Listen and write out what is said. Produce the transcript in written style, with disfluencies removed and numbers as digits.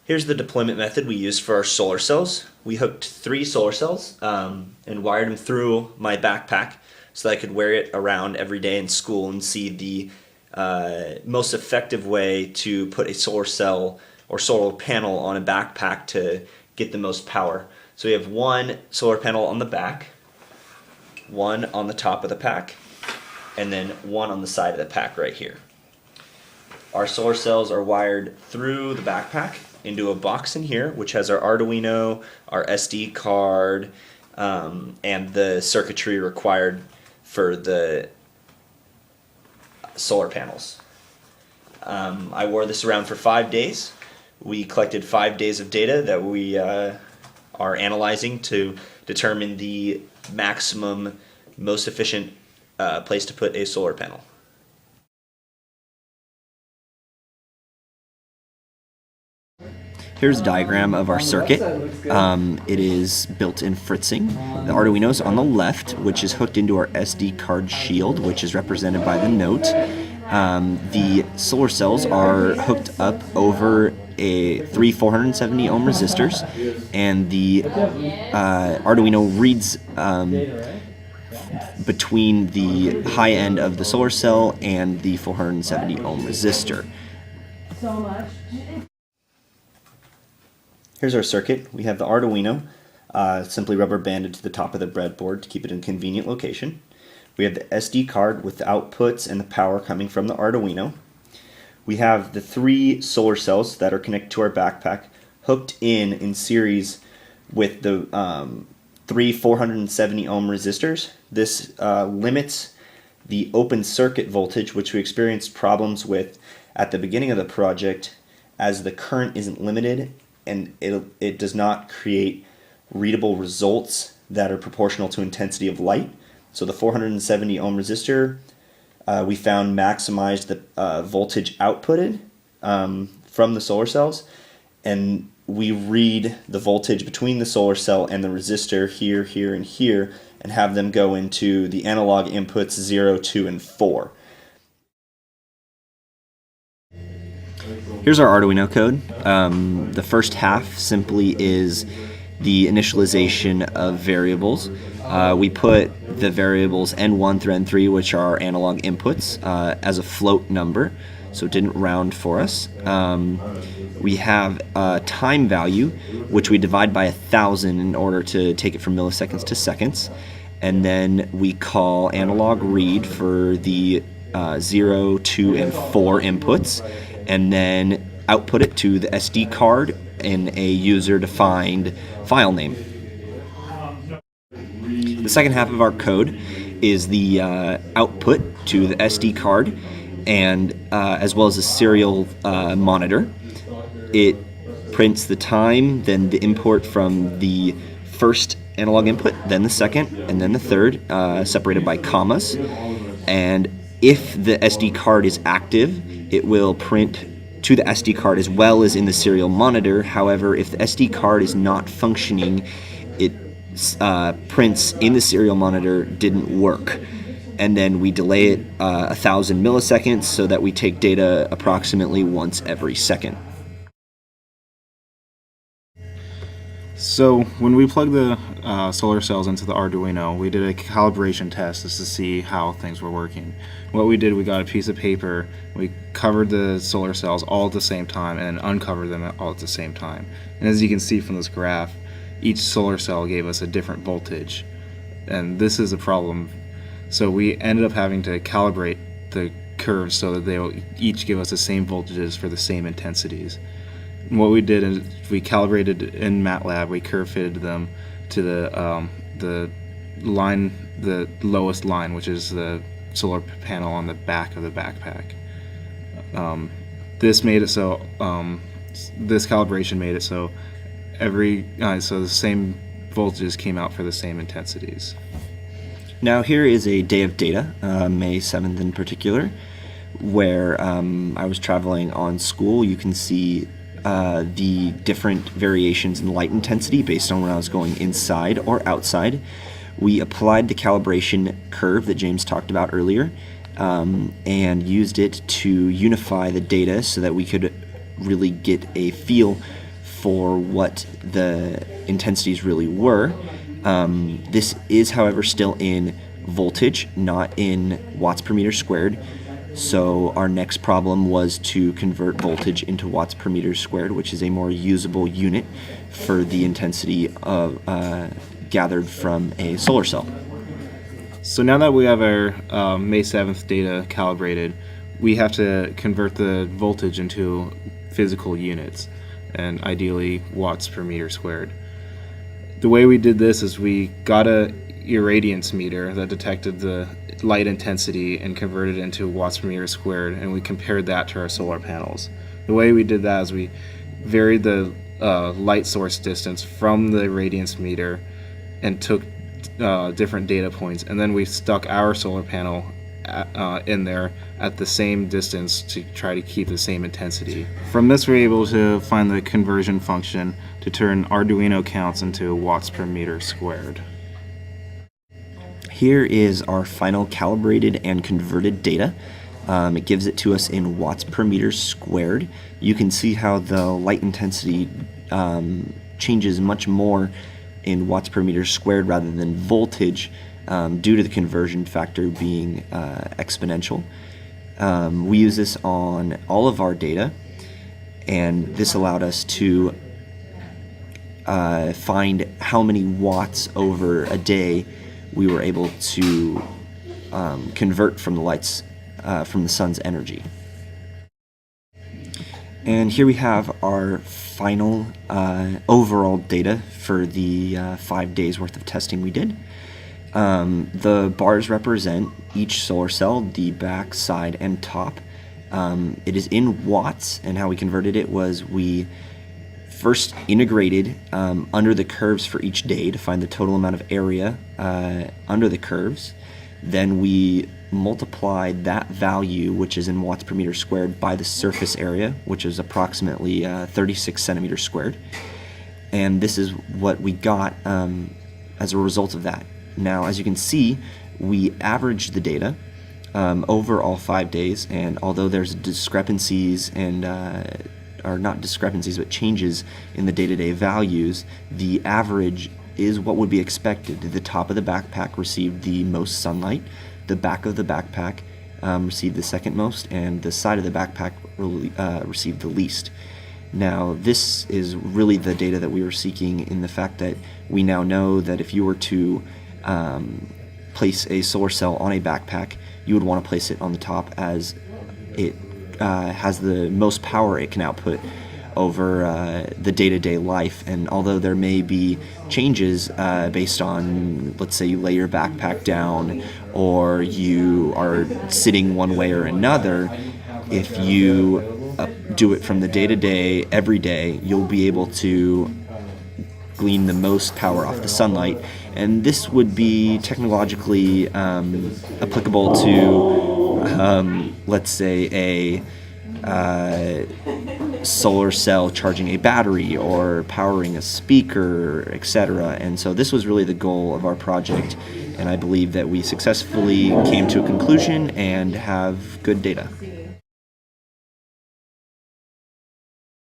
Here's the deployment method we used for our solar cells. We hooked 3 solar cells and wired them through my backpack so that I could wear it around every day in school and see the most effective way to put a solar cell or solar panel on a backpack to get the most power. So we have 1 solar panel on the back, 1 on the top of the pack, and then 1 on the side of the pack right here. Our solar cells are wired through the backpack into a box in here, which has our Arduino, our SD card, and the circuitry required for the solar panels. I wore this around for 5 days. We collected 5 days of data that we are analyzing to determine the maximum, most efficient place to put a solar panel. Here's a diagram of our circuit. It is built in fritzing. The Arduino's on the left, which is hooked into our SD card shield, which is represented by the note. The solar cells are hooked up over three 470 ohm resistors, and the Arduino reads between the high end of the solar cell and the 470 ohm resistor. Here's our circuit. We have the Arduino simply rubber banded to the top of the breadboard to keep it in a convenient location. We have the SD card with the outputs and the power coming from the Arduino. We have the 3 solar cells that are connected to our backpack hooked in series with the 3 470 ohm resistors. This limits the open circuit voltage, which we experienced problems with at the beginning of the project, as the current isn't limited and it does not create readable results that are proportional to intensity of light. So the 470 ohm resistor we found maximized the voltage outputted from the solar cells, and we read the voltage between the solar cell and the resistor here, here, and here, and have them go into the analog inputs 0, 2, and 4. Here's our Arduino code. The first half simply is the initialization of variables. We put the variables N1 through N3, which are our analog inputs, as a float number, so it didn't round for us. We have a time value, which we divide by 1,000 in order to take it from milliseconds to seconds. And then we call analog read for the 0, 2, and 4 inputs, and then output it to the SD card in a user-defined file name. The second half of our code is the output to the SD card, and as well as a serial monitor. It prints the time, then the import from the first analog input, then the second, and then the third, separated by commas. And if the SD card is active, it will print to the SD card as well as in the serial monitor. However, if the SD card is not functioning, it prints in the serial monitor didn't work. And then we delay it 1,000 milliseconds so that we take data approximately once every second. So when we plugged the solar cells into the Arduino, we did a calibration test just to see how things were working. What we did, we got a piece of paper, we covered the solar cells all at the same time and then uncovered them all at the same time. And as you can see from this graph, each solar cell gave us a different voltage. And this is a problem. So we ended up having to calibrate the curves so that they will each give us the same voltages for the same intensities. And what we did is we calibrated in MATLAB, we curve fitted them to the line, the lowest line, which is the solar panel on the back of the backpack. This made it so, this calibration made it so so the same voltages came out for the same intensities. Now here is a day of data, May 7th in particular, where I was traveling on school. You can see the different variations in light intensity based on when I was going inside or outside. We applied the calibration curve that James talked about earlier and used it to unify the data so that we could really get a feel for what the intensities really were. This is, however, still in voltage, not in watts per meter squared. So our next problem was to convert voltage into watts per meter squared, which is a more usable unit for the intensity of gathered from a solar cell. So now that we have our May 7th data calibrated, we have to convert the voltage into physical units, and ideally watts per meter squared. The way we did this is we got a irradiance meter that detected the light intensity and converted it into watts per meter squared, and we compared that to our solar panels. The way we did that is we varied the light source distance from the irradiance meter and took different data points, and then we stuck our solar panel in there at the same distance to try to keep the same intensity. From this, we're able to find the conversion function to turn Arduino counts into watts per meter squared. Here is our final calibrated and converted data. It gives it to us in watts per meter squared. You can see how the light intensity changes much more in watts per meter squared rather than voltage, due to the conversion factor being exponential. We use this on all of our data, and this allowed us to find how many watts over a day we were able to convert from the lights, from the sun's energy. And here we have our final overall data for the 5 days worth of testing we did. The bars represent each solar cell, the back, side, and top. It is in watts, and how we converted it was we first integrated under the curves for each day to find the total amount of area under the curves. Then we multiplied that value, which is in watts per meter squared, by the surface area, which is approximately 36 centimeters squared. And this is what we got as a result of that. Now, as you can see, we averaged the data over all 5 days, and although there's discrepancies and or not discrepancies, but changes in the day-to-day values, the average is what would be expected. The top of the backpack received the most sunlight, the back of the backpack received the second most, and the side of the backpack received the least. Now, this is really the data that we were seeking, in the fact that we now know that if you were to place a solar cell on a backpack, you would want to place it on the top, as it has the most power it can output over the day-to-day life. And although there may be changes based on, let's say you lay your backpack down or you are sitting one way or another, if you do it from the day-to-day every day, you'll be able to glean the most power off the sunlight. And this would be technologically applicable to, let's say, a solar cell charging a battery or powering a speaker, etc. And so this was really the goal of our project, and I believe that we successfully came to a conclusion and have good data.